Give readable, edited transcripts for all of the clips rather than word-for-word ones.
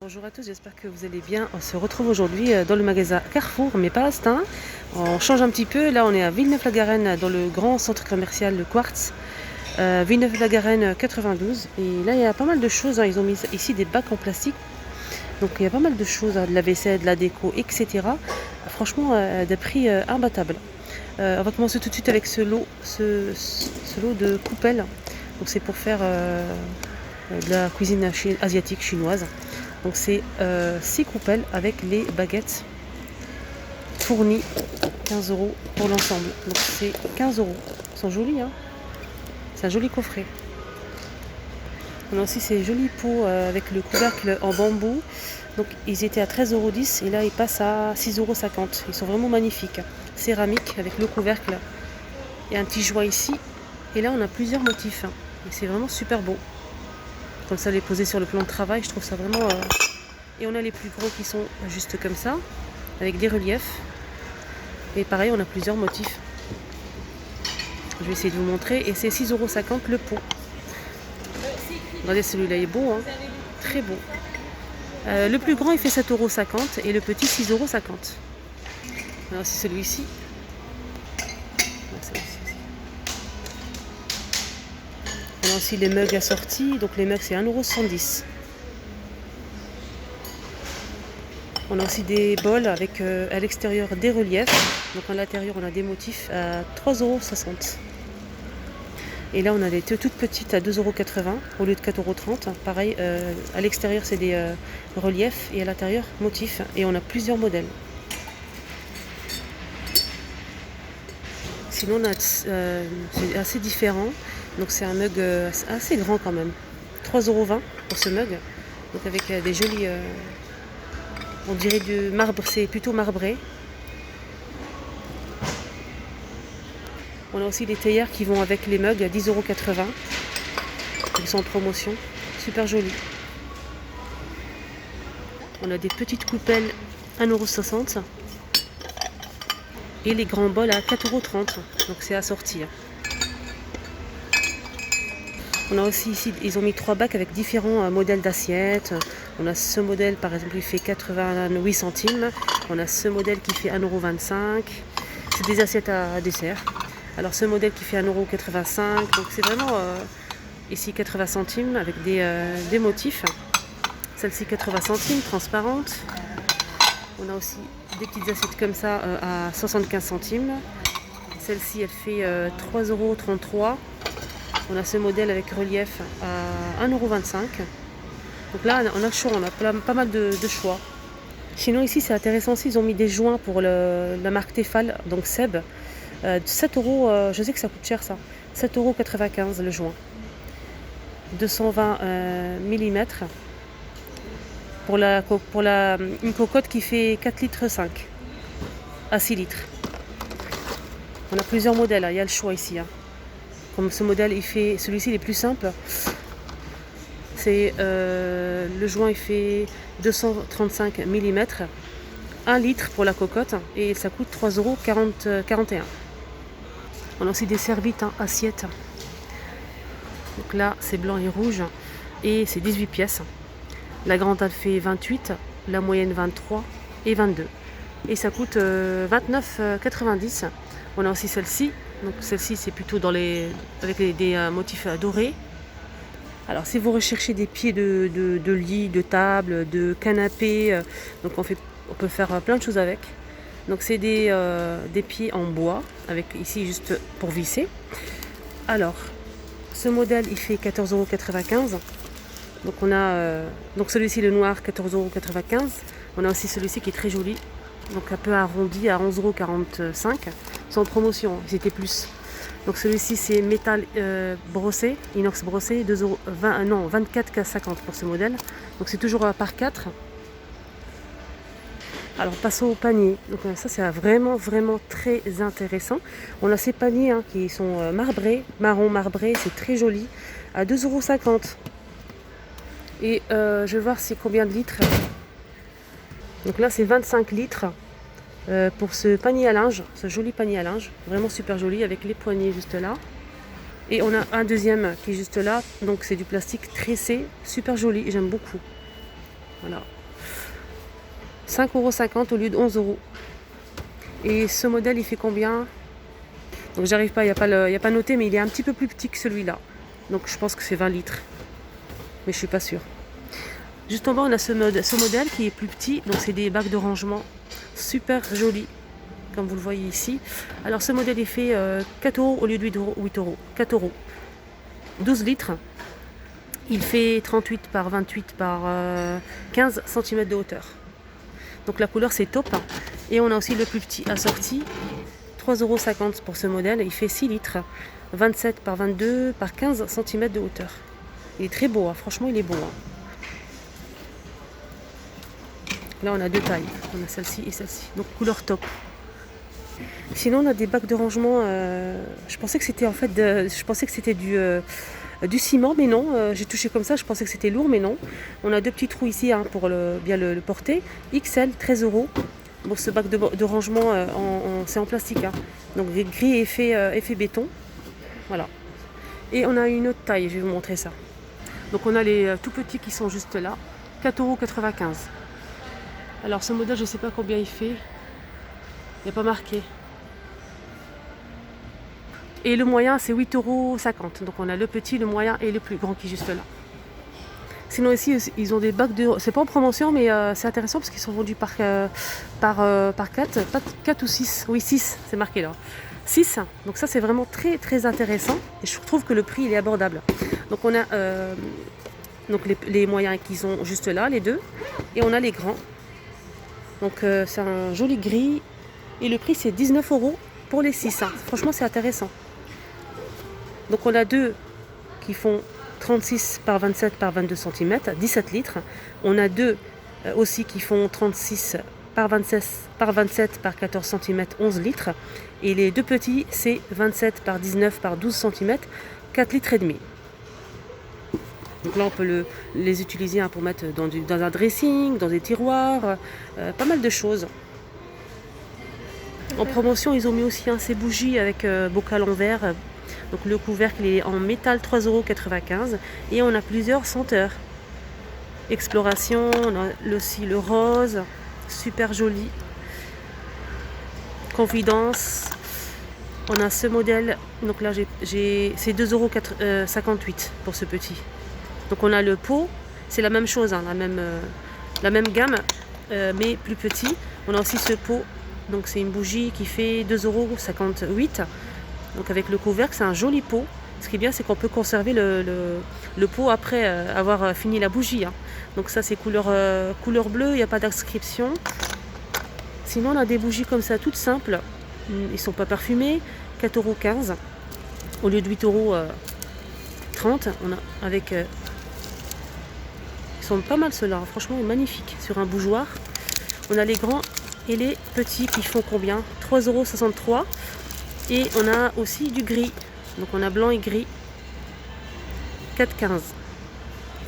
Bonjour à tous, j'espère que vous allez bien. On se retrouve aujourd'hui dans le magasin Carrefour, mais pas à Astin. On change un petit peu. Là, on est à Villeneuve-la-Garenne, dans le grand centre commercial Le Quartz. Villeneuve-la-Garenne 92. Et là, il y a pas mal de choses. Ils ont mis ici des bacs en plastique. Donc, il y a pas mal de choses, de la vaisselle, de la déco, etc. Franchement, des prix imbattables. On va commencer tout de suite avec ce lot de coupelles. Donc, c'est pour faire de la cuisine asiatique chinoise. Donc c'est 6 coupelles avec les baguettes fournies, 15 € pour l'ensemble. Donc c'est 15 €. Ils sont jolis, hein. C'est un joli coffret. On a aussi ces jolis pots avec le couvercle en bambou. Donc ils étaient à 13,10 € et là ils passent à 6,50 €. Ils sont vraiment magnifiques. Céramique avec le couvercle. Il y a un petit joint ici. Et là on a plusieurs motifs. Et c'est vraiment super beau. Comme ça, les poser sur le plan de travail, je trouve ça vraiment... Et on a les plus gros qui sont juste comme ça, avec des reliefs. Et pareil, on a plusieurs motifs. Je vais essayer de vous montrer. Et c'est 6,50 € le pot. Regardez, celui-là est beau, hein. Très beau. Le plus grand, il fait 7,50 € et le petit, 6,50 €. Alors, c'est celui-ci. On a aussi les mugs assortis. Donc, les mugs, c'est 1,70 €. On a aussi des bols avec à l'extérieur des reliefs. Donc à l'intérieur, on a des motifs à 3,60 €. Et là, on a des toutes petites à 2,80 € au lieu de 4,30 €. Pareil, à l'extérieur, c'est des reliefs et à l'intérieur, motifs. Et on a plusieurs modèles. Sinon, c'est assez différent. Donc c'est un mug assez grand quand même. 3,20 € pour ce mug. Donc avec des jolis... on dirait du marbre, c'est plutôt marbré. On a aussi les théières qui vont avec les mugs à 10,80 €. Ils sont en promotion. Super jolis. On a des petites coupelles 1,60 €. Et les grands bols à 4,30 €. Donc c'est assorti. On a aussi ici, ils ont mis 3 bacs avec différents modèles d'assiettes. On a ce modèle, par exemple, il fait 88 centimes. On a ce modèle qui fait 1,25 €. C'est des assiettes à dessert. Alors ce modèle qui fait 1,85 €. Donc c'est vraiment ici 80 centimes avec des motifs. Celle-ci 80 centimes, transparente. On a aussi des petites assiettes comme ça à 75 centimes. Celle-ci, elle fait 3,33 €. On a ce modèle avec relief à 1,25 €. Donc là, on a le choix, on a pas mal de choix. Sinon, ici, c'est intéressant aussi, ils ont mis des joints pour la marque Tefal, donc Seb. 7 €, je sais que ça coûte cher ça. 7,95 € le joint. 220 mm pour une cocotte qui fait 4,5 litres à 6 litres. On a plusieurs modèles, il y a le choix ici. Comme ce modèle, celui-ci il est plus simple. C'est le joint, il fait 235 mm, 1 litre pour la cocotte et ça coûte 3,41 €. On a aussi des serviettes assiettes. Donc là, c'est blanc et rouge et c'est 18 pièces. La grande, elle fait 28, la moyenne 23 et 22. Et ça coûte 29,90 €. On a aussi celle-ci. Donc celle-ci, c'est plutôt avec des motifs dorés. Alors si vous recherchez des pieds de lit, de table, de canapé, donc on peut faire plein de choses avec. Donc c'est des pieds en bois, avec ici juste pour visser. Alors, ce modèle, il fait 14,95 €. Donc on a donc celui-ci, le noir, 14,95 €. On a aussi celui-ci qui est très joli. Donc un peu arrondi à 11,45 €. C'est en promotion, c'était plus. Donc celui-ci, c'est métal brossé, inox brossé, 24,50 € pour ce modèle. Donc c'est toujours par 4. Alors passons au panier. Donc ça, c'est vraiment très intéressant. On a ces paniers qui sont marbrés, marron marbré, c'est très joli, à 2,50 €. Et je vais voir c'est combien de litres. Donc là, c'est 25 litres. Pour ce panier à linge, ce joli panier à linge, vraiment super joli avec les poignées juste là. Et on a un deuxième qui est juste là, donc c'est du plastique tressé, super joli, j'aime beaucoup. Voilà. 5,50 € au lieu de 11 €. Et ce modèle, il fait combien? Donc j'arrive pas, il n'y a pas noté, mais il est un petit peu plus petit que celui-là. Donc je pense que c'est 20 litres. Mais je suis pas sûre. Juste en bas, on a ce modèle qui est plus petit. Donc c'est des bacs de rangement super jolis, comme vous le voyez ici. Alors ce modèle, il fait 4 € au lieu de 8 €. 4 €. 12 litres. Il fait 38 par 28 par 15 cm de hauteur. Donc la couleur, c'est top. Et on a aussi le plus petit assorti. 3,50 € pour ce modèle. Il fait 6 litres. 27 par 22 par 15 cm de hauteur. Il est très beau. Hein. Franchement, il est beau. Hein. Là, on a deux tailles. On a celle-ci et celle-ci. Donc couleur top. Sinon, on a des bacs de rangement. Je pensais que c'était en fait, du ciment, mais non. J'ai touché comme ça. Je pensais que c'était lourd, mais non. On a deux petits trous ici hein, pour bien le porter. XL, 13 €. Bon, ce bac de rangement, c'est en plastique. Hein. Donc gris effet béton. Voilà. Et on a une autre taille. Je vais vous montrer ça. Donc on a les tout petits qui sont juste là. 4,95 €. Alors ce modèle, je ne sais pas combien il fait. Il n'y a pas marqué. Et le moyen, c'est 8,50 €. Donc on a le petit, le moyen et le plus grand qui est juste là. Sinon ici, ils ont des bacs de... C'est pas en promotion, mais c'est intéressant parce qu'ils sont vendus par 4. Pas 4 ou 6. Oui, 6, c'est marqué là. 6. Donc ça, c'est vraiment très très intéressant. Et je trouve que le prix, il est abordable. Donc on a donc les moyens qui sont juste là, les deux. Et on a les grands. Donc c'est un joli gris. Et le prix, c'est 19 € pour les 6. Hein. Franchement, c'est intéressant. Donc on a deux qui font 36 par 27 par 22 cm, 17 litres. On a deux aussi qui font 36 par 27 par 14 cm, 11 litres. Et les deux petits, c'est 27 par 19 par 12 cm, 4 litres et demi. Donc là, on peut les utiliser hein, pour mettre dans un dressing, dans des tiroirs, pas mal de choses. En promotion, ils ont mis aussi ces bougies avec bocal en verre. Donc le couvercle est en métal, 3,95 €. Et on a plusieurs senteurs. Exploration, on a aussi le rose, super joli. Confidence. On a ce modèle, donc là c'est 2,58 € pour ce petit. Donc on a le pot, c'est la même chose, hein, la même gamme, mais plus petit. On a aussi ce pot, donc c'est une bougie qui fait 2,58 €. Donc avec le couvercle, c'est un joli pot. Ce qui est bien, c'est qu'on peut conserver le pot après avoir fini la bougie. Hein. Donc ça, c'est couleur bleue, il n'y a pas d'inscription. Sinon, on a des bougies comme ça, toutes simples. Ils ne sont pas parfumés. 4,15 € au lieu de 8,30 €. On a avec... ils sont pas mal ceux-là, hein. Franchement, magnifiques. Sur un bougeoir. On a les grands et les petits qui font combien? 3,63 €. Et on a aussi du gris. Donc on a blanc et gris. 4,15 €.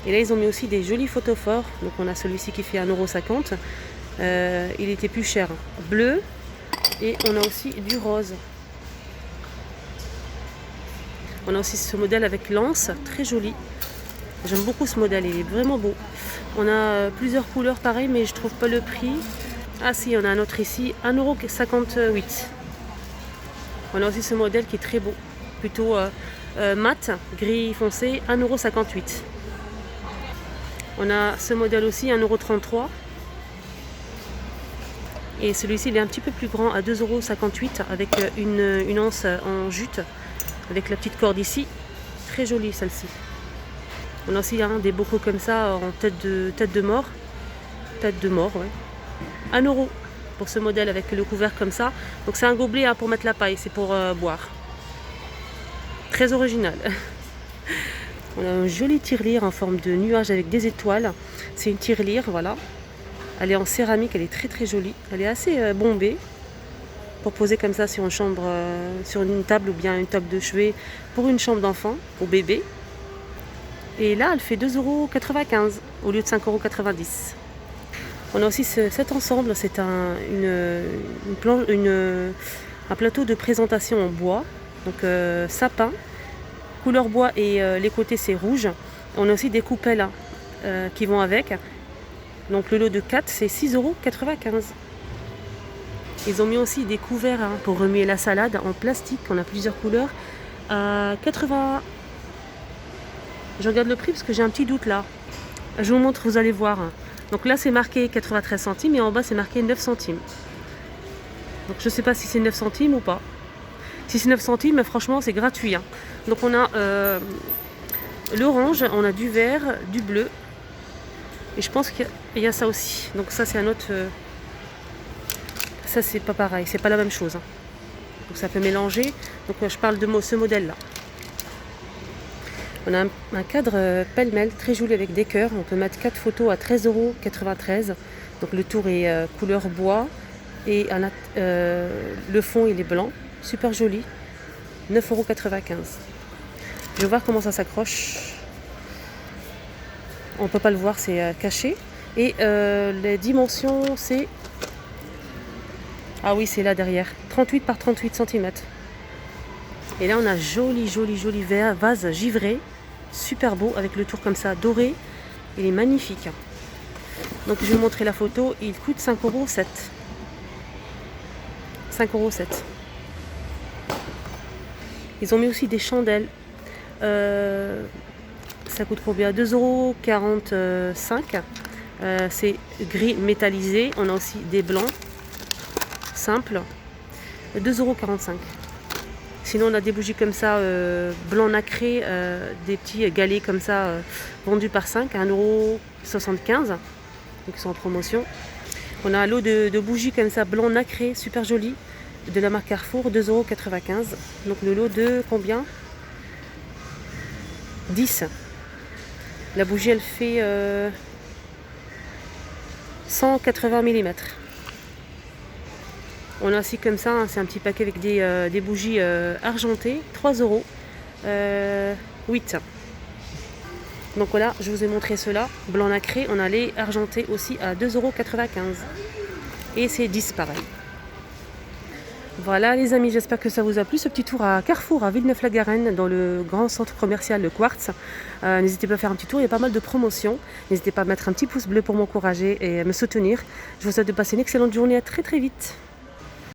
Et là, ils ont mis aussi des jolis photophores. Donc on a celui-ci qui fait 1,50 €. Il était plus cher. Bleu. Et on a aussi du rose. On a aussi ce modèle avec lance. Très joli. J'aime beaucoup ce modèle. Il est vraiment beau. On a plusieurs couleurs pareilles, mais je trouve pas le prix. Ah si, on a un autre ici. 1,58 €. On a aussi ce modèle qui est très beau, plutôt mat, gris foncé, 1,58 €. On a ce modèle aussi, 1,33 €. Et celui-ci, il est un petit peu plus grand, à 2,58 € avec une anse en jute, avec la petite corde ici. Très jolie celle-ci. On a aussi des bocaux comme ça, en tête de mort. Tête de mort, ouais. 1 € pour ce modèle avec le couvercle comme ça. Donc c'est un gobelet hein, pour mettre la paille, c'est pour boire. Très original. On a une jolie tirelire en forme de nuage avec des étoiles. C'est une tirelire, voilà. Elle est en céramique, elle est très très jolie. Elle est assez bombée pour poser comme ça sur une chambre, sur une table ou bien une table de chevet pour une chambre d'enfant, pour bébé. Et là, elle fait 2,95 € au lieu de 5,90 €. On a aussi cet ensemble, c'est un plateau de présentation en bois, donc sapin, couleur bois et les côtés c'est rouge. On a aussi des coupelles qui vont avec. Donc le lot de 4, c'est 6,95 €. Ils ont mis aussi des couverts pour remuer la salade en plastique. On a plusieurs couleurs. À 80. Je regarde le prix parce que j'ai un petit doute là. Je vous montre, vous allez voir. Donc là c'est marqué 93 centimes et en bas c'est marqué 9 centimes. Donc je ne sais pas si c'est 9 centimes ou pas. Si c'est 9 centimes, franchement c'est gratuit. Donc on a l'orange, on a du vert, du bleu. Et je pense qu'il y a ça aussi. Donc ça c'est un autre... ça c'est pas pareil, c'est pas la même chose. Donc ça peut mélanger. Donc je parle de ce modèle là. On a un cadre pêle-mêle très joli avec des cœurs. On peut mettre 4 photos à 13,93 €. Donc le tour est couleur bois. Et le fond il est blanc. Super joli. 9,95 €. Je vais voir comment ça s'accroche. On ne peut pas le voir, c'est caché. Et les dimensions, c'est... Ah oui, c'est là derrière. 38 par 38 cm. Et là, on a joli vase givré. Super beau, avec le tour comme ça, doré. Il est magnifique. Donc, je vais vous montrer la photo. Il coûte 5,07 €. 5,07 €. Ils ont mis aussi des chandelles. Ça coûte combien? 2,45 €. C'est gris métallisé. On a aussi des blancs simples. 2,45 €. Sinon on a des bougies comme ça, blanc nacré, des petits galets comme ça, vendus par 5 à 1,75 €. Donc ils sont en promotion. On a un lot de bougies comme ça, blanc nacré, super joli, de la marque Carrefour, 2,95 €. Donc le lot de combien? 10. La bougie elle fait 180 mm. On a aussi comme ça, c'est un petit paquet avec des bougies argentées, 3 €, 8. Donc voilà, je vous ai montré cela, blanc nacré. On a les argentés aussi à 2,95 €. Et c'est 10 pareil. Voilà les amis, j'espère que ça vous a plu, ce petit tour à Carrefour à Villeneuve-la-Garenne, dans le grand centre commercial Le Quartz. N'hésitez pas à faire un petit tour, il y a pas mal de promotions. N'hésitez pas à mettre un petit pouce bleu pour m'encourager et me soutenir. Je vous souhaite de passer une excellente journée, à très vite.